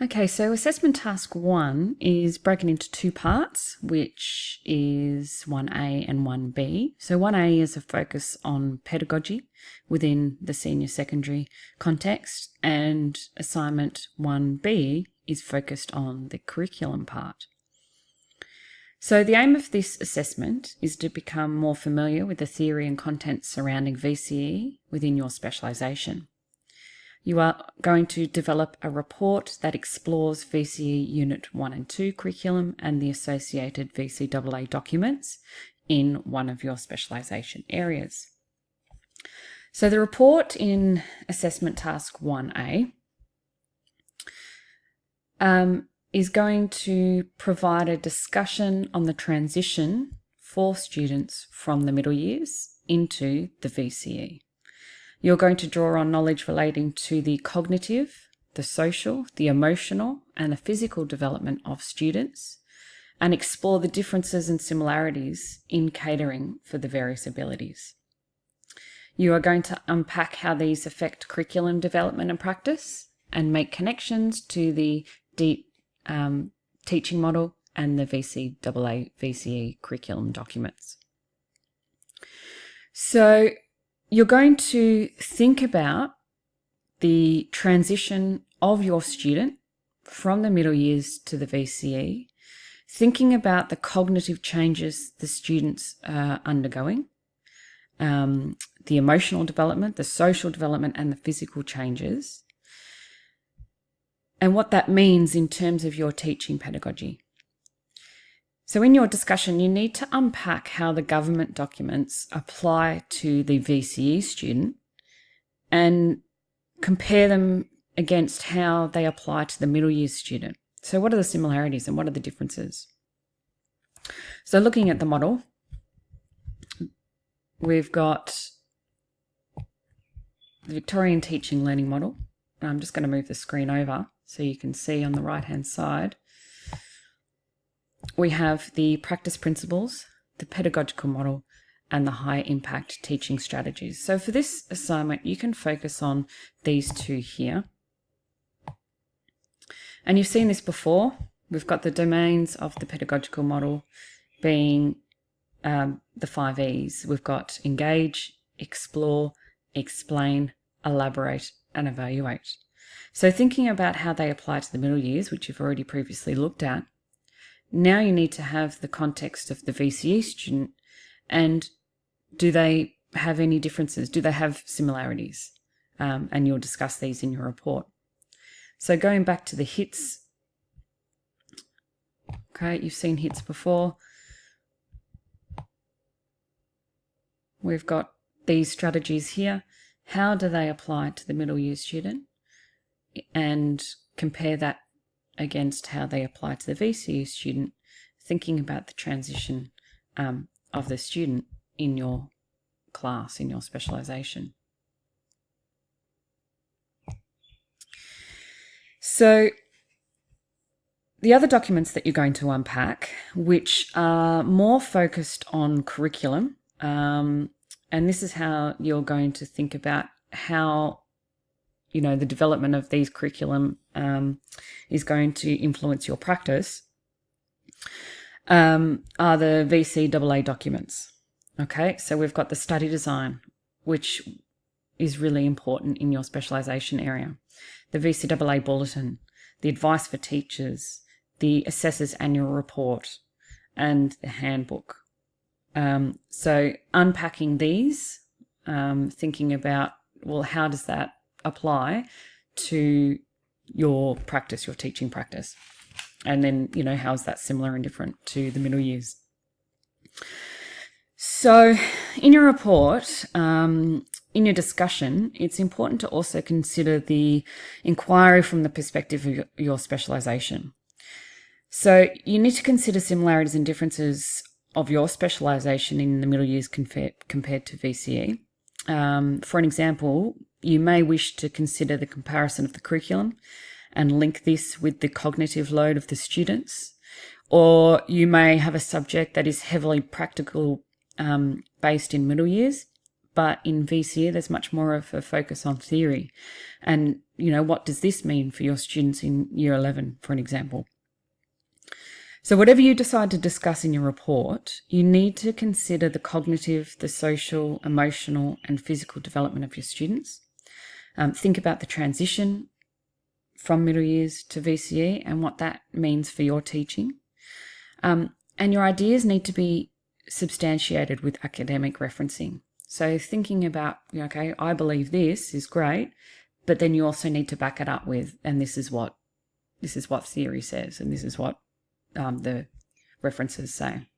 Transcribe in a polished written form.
Okay, so assessment task 1 is broken into two parts, which is 1A and 1B. So 1A is a focus on pedagogy within the senior secondary context, and assignment 1B is focused on the curriculum part. So the aim of this assessment is to become more familiar with the theory and content surrounding VCE within your specialisation. You are going to develop a report that explores VCE Unit 1 and 2 curriculum and the associated VCAA documents in one of your specialisation areas. So the report in Assessment Task 1A is going to provide a discussion on the transition for students from the middle years into the VCE. You're going to draw on knowledge relating to the cognitive, the social, the emotional, and the physical development of students, and explore the differences and similarities in catering for the various abilities. You are going to unpack how these affect curriculum development and practice, and make connections to the deep teaching model and the VCAA VCE curriculum documents. So you're going to think about the transition of your student from the middle years to the VCE, thinking about the cognitive changes the students are undergoing, the emotional development, the social development, and the physical changes, and what that means in terms of your teaching pedagogy. So in your discussion, you need to unpack how the government documents apply to the VCE student and compare them against how they apply to the middle year student. So what are the similarities and what are the differences? So looking at the model, we've got the Victorian Teaching Learning Model. I'm just going to move the screen over so you can see on the right-hand side. We have the practice principles, the pedagogical model, and the high impact teaching strategies. So for this assignment, you can focus on these two here. And you've seen this before. We've got the domains of the pedagogical model being the 5 E's. We've got engage, explore, explain, elaborate, and evaluate. So thinking about how they apply to the middle years, which you've already previously looked at, now you need to have the context of the VCE student, and do they have any differences? Do they have similarities? And you'll discuss these in your report. So going back to the HITS, okay, you've seen HITS before. We've got these strategies here. How do they apply to the middle year student? And compare that against how they apply to the VCE student, thinking about the transition of the student in your class, in your specialisation. So the other documents that you're going to unpack, which are more focused on curriculum, and this is how you're going to think about how the development of these curriculum is going to influence your practice, are the VCAA documents. Okay, so we've got the study design, which is really important in your specialisation area, the VCAA bulletin, the advice for teachers, the assessor's annual report, and the handbook. So unpacking these, thinking about, well, how does that apply to your practice, your teaching practice, and then how is that similar and different to the middle years. So in your report, in your discussion, it's important to also consider the inquiry from the perspective of your specialisation. So you need to consider similarities and differences of your specialisation in the middle years compared to VCE. For an example, you may wish to consider the comparison of the curriculum and link this with the cognitive load of the students, or you may have a subject that is heavily practical based in middle years, but in VCE, there's much more of a focus on theory. And, what does this mean for your students in year 11, for an example? So whatever you decide to discuss in your report, you need to consider the cognitive, the social, emotional, and physical development of your students. Think about the transition from middle years to VCE and what that means for your teaching. And your ideas need to be substantiated with academic referencing. So thinking about, okay, I believe this is great, but then you also need to back it up with, and this is what theory says, and this is what the references say.